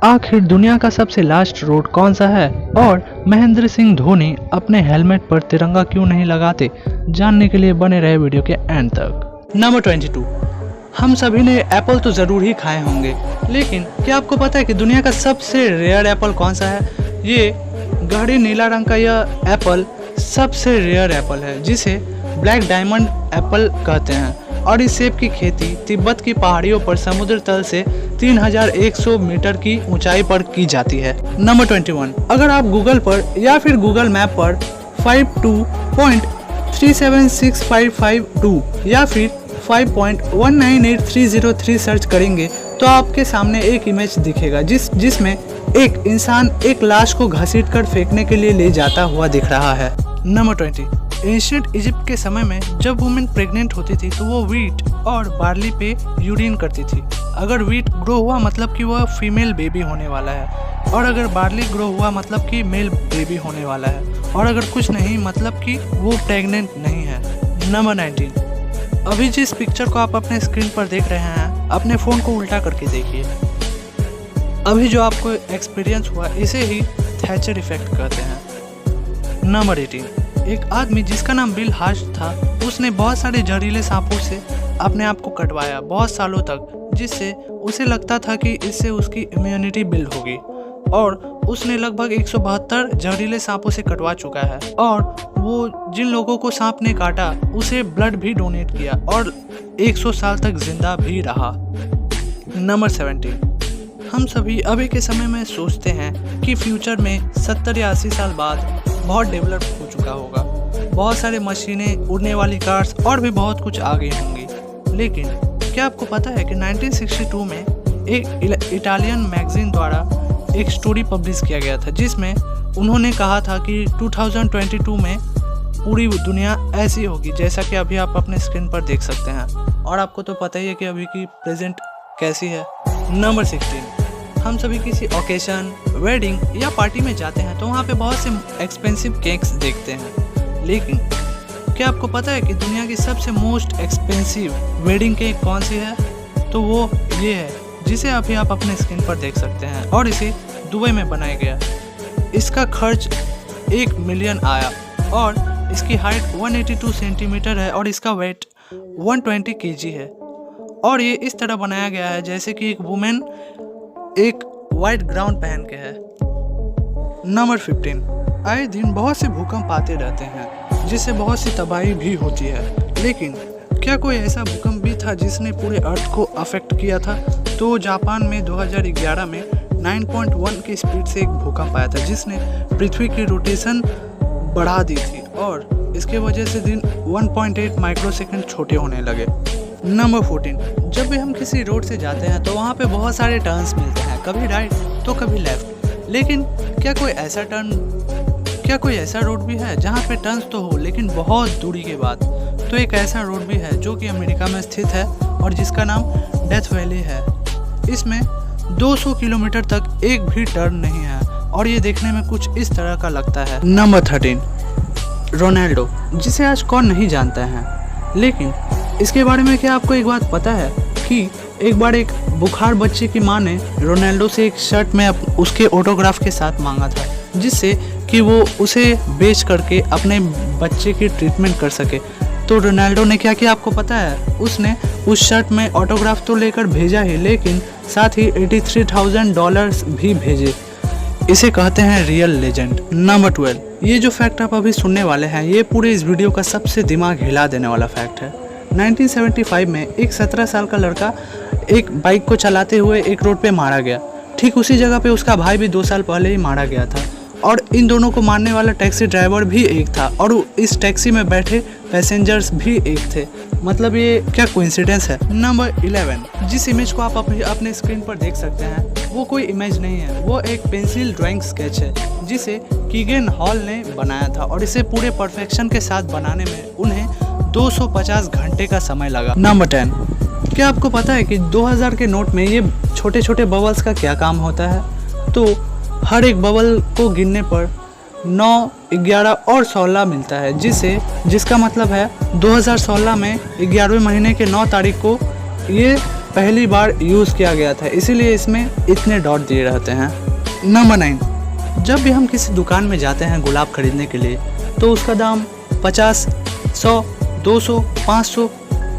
आखिर दुनिया का सबसे लास्ट रोड कौन सा है और महेंद्र सिंह धोनी अपने हेलमेट पर तिरंगा क्यों नहीं लगाते, जानने के लिए बने रहे वीडियो के एंड तक। नंबर 22। हम सभी ने एप्पल तो ज़रूर ही खाए होंगे, लेकिन क्या आपको पता है कि दुनिया का सबसे रेयर एप्पल कौन सा है? ये गहरी नीला रंग का यह एप्पल सबसे रेयर एप्पल है, जिसे ब्लैक डायमंड एप्पल कहते हैं और इस सेब की खेती तिब्बत की पहाड़ियों पर समुद्र तल से 3100 मीटर की ऊंचाई पर की जाती है। नंबर 21। अगर आप गूगल पर या फिर गूगल मैप पर 52.376552 या फिर 5.198303 सर्च करेंगे तो आपके सामने एक इमेज दिखेगा जिसमें एक इंसान एक लाश को घसीटकर फेंकने के लिए ले जाता हुआ दिख रहा है। नंबर 20। एंशिएंट इजिप्ट के समय में जब वुमेन प्रेग्नेंट होती थी तो वो वीट और बार्ली पे यूरिन करती थी। अगर वीट ग्रो हुआ मतलब कि वह फीमेल बेबी होने वाला है, और अगर बार्ली ग्रो हुआ मतलब कि मेल बेबी होने वाला है, और अगर कुछ नहीं मतलब कि वो प्रेग्नेंट नहीं है। नंबर 19। अभी जिस पिक्चर को आप अपने स्क्रीन पर देख रहे हैं, अपने फ़ोन को उल्टा करके देखिए। अभी जो आपको एक्सपीरियंस हुआ इसे ही थैचर इफेक्ट कहते हैं। नंबर 18। एक आदमी जिसका नाम बिल हाश था, उसने बहुत सारे जहरीले सांपों से अपने आप को कटवाया बहुत सालों तक, जिससे उसे लगता था कि इससे उसकी इम्यूनिटी बिल्ड होगी, और उसने लगभग 172 जहरीले सांपों से कटवा चुका है, और वो जिन लोगों को सांप ने काटा उसे ब्लड भी डोनेट किया और 100 साल तक जिंदा भी रहा। नंबर 17। हम सभी अभी के समय में सोचते हैं कि फ्यूचर में 70 या 80 साल बाद बहुत डेवलप हो चुका होगा, बहुत सारे मशीनें, उड़ने वाली कार्स और भी बहुत कुछ आ गई होंगी। लेकिन क्या आपको पता है कि 1962 में एक इटालियन मैगजीन द्वारा एक स्टोरी पब्लिश किया गया था, जिसमें उन्होंने कहा था कि 2022 में पूरी दुनिया ऐसी होगी जैसा कि अभी आप अपने स्क्रीन पर देख सकते हैं, और आपको तो पता ही है कि अभी की प्रेजेंट कैसी है। नंबर 16। हम सभी किसी ओकेशन, वेडिंग या पार्टी में जाते हैं तो वहाँ पे बहुत से एक्सपेंसिव केक्स देखते हैं, लेकिन क्या आपको पता है कि दुनिया की सबसे मोस्ट एक्सपेंसिव वेडिंग केक कौन सी है? तो वो ये है, जिसे अभी आप अपने स्क्रीन पर देख सकते हैं, और इसे दुबई में बनाया गया। इसका खर्च 1 मिलियन आया, और इसकी हाइट 182 सेंटीमीटर है और इसका वेट 120 केजी है, और ये इस तरह बनाया गया है जैसे कि एक वुमेन एक वाइट ग्राउंड पहन के है। नंबर 15। आए दिन बहुत से भूकंप आते रहते हैं, जिससे बहुत सी तबाही भी होती है, लेकिन क्या कोई ऐसा भूकंप भी था जिसने पूरे अर्थ को अफेक्ट किया था? तो जापान में 2011 में 9.1 की स्पीड से एक भूकंप आया था, जिसने पृथ्वी की रोटेशन बढ़ा दी थी, और इसके वजह से दिन 1.8 माइक्रोसेकंड छोटे होने लगे। नंबर 14। जब भी हम किसी रोड से जाते हैं तो वहाँ पे बहुत सारे टर्न्स मिलते हैं, कभी राइट तो कभी लेफ्ट, लेकिन क्या कोई ऐसा रोड भी है जहाँ पे टर्न्स तो हो लेकिन बहुत दूरी के बाद? तो एक ऐसा रोड भी है जो कि अमेरिका में स्थित है और जिसका नाम डेथ वैली है। इसमें 200 किलोमीटर तक एक भी टर्न नहीं है, और ये देखने में कुछ इस तरह का लगता है। नंबर 13। रोनाल्डो, जिसे आज कौन नहीं जानता है, लेकिन इसके बारे में क्या आपको एक बात पता है कि एक बार एक बुखार बच्चे की मां ने रोनाल्डो से एक शर्ट में उसके ऑटोग्राफ के साथ मांगा था, जिससे कि वो उसे बेच करके अपने बच्चे की ट्रीटमेंट कर सके। तो रोनाल्डो ने क्या किया आपको पता है? उसने उस शर्ट में ऑटोग्राफ तो लेकर भेजा ही, लेकिन साथ ही $83,000 भी भेजे। इसे कहते हैं रियल लेजेंड। नंबर 12। ये जो फैक्ट आप अभी सुनने वाले हैं, ये पूरे इस वीडियो का सबसे दिमाग हिला देने वाला फैक्ट है। 1975 में एक 17 साल का लड़का एक बाइक को चलाते हुए एक रोड पे मारा गया। ठीक उसी जगह पे उसका भाई भी 2 साल पहले ही मारा गया था, और इन दोनों को मारने वाला टैक्सी ड्राइवर भी एक था, और इस टैक्सी में बैठे पैसेंजर्स भी एक थे। मतलब ये क्या कोइंसिडेंस है? नंबर 11। जिस इमेज को आप अपने स्क्रीन पर देख सकते हैं, वो कोई इमेज नहीं है, वो एक पेंसिल ड्राइंग स्केच है जिसे कीगन हॉल ने बनाया था, और इसे पूरे परफेक्शन के साथ बनाने में उन्हें 250 घंटे का समय लगा। नंबर 10। क्या आपको पता है कि 2000 के नोट में ये छोटे छोटे बबल्स का क्या काम होता है? तो हर एक बबल को गिनने पर 9, 11 और 16 मिलता है, जिसका मतलब है 2016 में 11वें महीने के 9 तारीख को ये पहली बार यूज़ किया गया था, इसीलिए इसमें इतने डॉट दिए रहते हैं। नंबर 9, जब भी हम किसी दुकान में जाते हैं गुलाब खरीदने के लिए तो उसका दाम 50, 100, 200, 500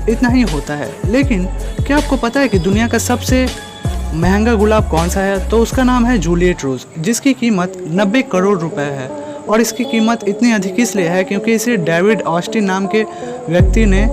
इतना ही होता है। लेकिन क्या आपको पता है कि दुनिया का सबसे महंगा गुलाब कौन सा है? तो उसका नाम है जूलियट रोज़, जिसकी कीमत 90 करोड़ रुपए है। और इसकी कीमत इतनी अधिक इसलिए है क्योंकि इसे डेविड ऑस्टिन नाम के व्यक्ति ने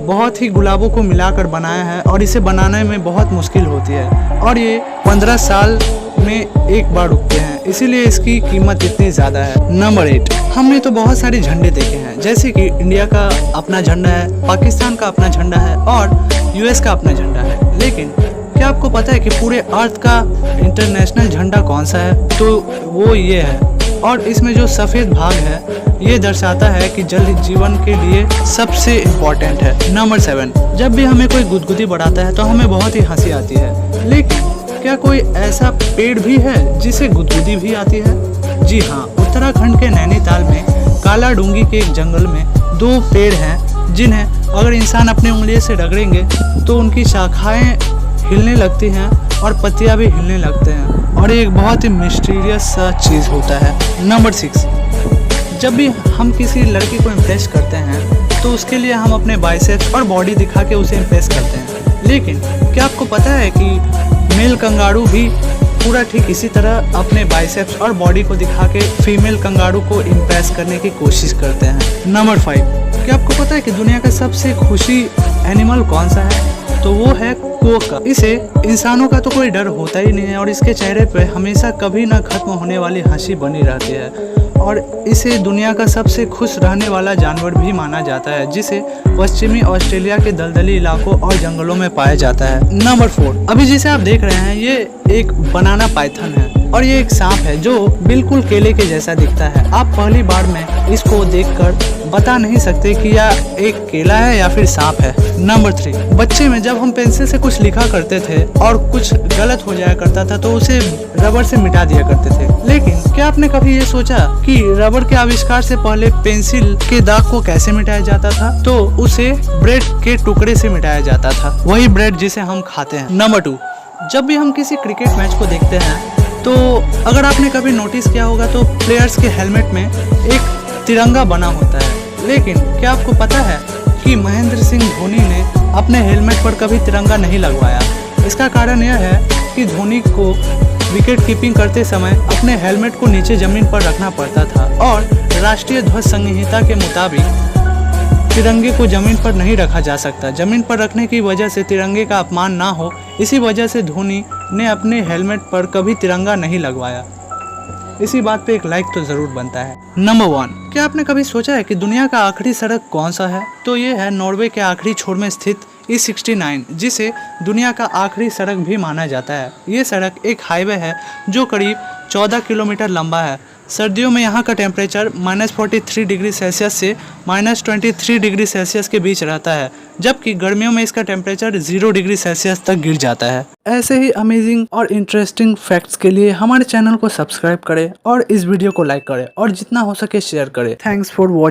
बहुत ही गुलाबों को मिलाकर बनाया है और इसे बनाने में बहुत मुश्किल होती है और ये 15 साल में एक बार उगते हैं, इसीलिए इसकी कीमत इतनी ज़्यादा है। नंबर 8, हमने तो बहुत सारे झंडे देखे हैं, जैसे कि इंडिया का अपना झंडा है, पाकिस्तान का अपना झंडा है और यूएस का अपना झंडा है। लेकिन क्या आपको पता है कि पूरे अर्थ का इंटरनेशनल झंडा कौन सा है? तो वो ये है, और इसमें जो सफ़ेद भाग है ये दर्शाता है कि जल जीवन के लिए सबसे इम्पोर्टेंट है। नंबर 7, जब भी हमें कोई गुदगुदी बढ़ाता है तो हमें बहुत ही हंसी आती है, लेकिन क्या कोई ऐसा पेड़ भी है जिसे गुदगुदी भी आती है? जी हाँ, उत्तराखंड के नैनीताल में काला डूंगी के एक जंगल में 2 पेड़ हैं जिन्हें अगर इंसान अपनी उंगली से रगड़ेंगे तो उनकी शाखाएं हिलने लगती हैं और पत्तियां भी हिलने लगते हैं और ये एक बहुत ही मिस्टीरियस सा चीज़ होता है। नंबर 6, जब भी हम किसी लड़की को इम्प्रेस करते हैं तो उसके लिए हम अपने बाइसेप्स और बॉडी दिखा के उसे इम्प्रेस करते हैं। लेकिन क्या आपको पता है कि मेल कंगारू भी पूरा ठीक इसी तरह अपने बाइसेप्स और बॉडी को दिखा के फीमेल कंगारू को इम्प्रेस करने की कोशिश करते हैं। नंबर 5, क्या आपको पता है कि दुनिया का सबसे खुशी एनिमल कौन सा है? तो वो है कोका। इसे इंसानों का तो कोई डर होता ही नहीं है और इसके चेहरे पे हमेशा कभी ना खत्म होने वाली हंसी बनी रहती है और इसे दुनिया का सबसे खुश रहने वाला जानवर भी माना जाता है, जिसे पश्चिमी ऑस्ट्रेलिया के दलदली इलाकों और जंगलों में पाया जाता है। नंबर 4, अभी जिसे आप देख रहे हैं ये एक बनाना पाइथन है और ये एक सांप है जो बिल्कुल केले के जैसा दिखता है। आप पहली बार में इसको देखकर बता नहीं सकते कि यह एक केला है या फिर सांप है। नंबर 3, बच्चे में जब हम पेंसिल से कुछ लिखा करते थे और कुछ गलत हो जाया करता था तो उसे रबर से मिटा दिया करते थे। लेकिन क्या आपने कभी ये सोचा कि रबर के आविष्कार से पहले पेंसिल के दाग को कैसे मिटाया जाता था? तो उसे ब्रेड के टुकड़े से मिटाया जाता था, वही ब्रेड जिसे हम खाते हैं। नंबर 2, जब भी हम किसी क्रिकेट मैच को देखते हैं तो अगर आपने कभी नोटिस किया होगा तो प्लेयर्स के हेलमेट में एक तिरंगा बना होता है। लेकिन क्या आपको पता है कि महेंद्र सिंह धोनी ने अपने हेलमेट पर कभी तिरंगा नहीं लगवाया? इसका कारण यह है कि धोनी को विकेट कीपिंग करते समय अपने हेलमेट को नीचे ज़मीन पर रखना पड़ता था और राष्ट्रीय ध्वज संहिता के मुताबिक तिरंगे को ज़मीन पर नहीं रखा जा सकता। ज़मीन पर रखने की वजह से तिरंगे का अपमान ना हो, इसी वजह से धोनी ने अपने हेलमेट पर कभी तिरंगा नहीं लगवाया। इसी बात पे एक लाइक तो ज़रूर बनता है। नंबर 1, क्या आपने कभी सोचा है कि दुनिया का आखिरी सड़क कौन सा है? तो ये है नॉर्वे के आखिरी छोर में स्थित E69, जिसे दुनिया का आखिरी सड़क भी माना जाता है। ये सड़क एक हाईवे है जो करीब 14 किलोमीटर लंबा है। सर्दियों में यहाँ का टेम्परेचर -43 डिग्री सेल्सियस से -23 डिग्री सेल्सियस के बीच रहता है, जबकि गर्मियों में इसका टेम्परेचर 0 डिग्री सेल्सियस तक गिर जाता है। ऐसे ही अमेजिंग और इंटरेस्टिंग फैक्ट्स के लिए हमारे चैनल को सब्सक्राइब करें और इस वीडियो को लाइक करें और जितना हो सके शेयर करें। Thanks for watching.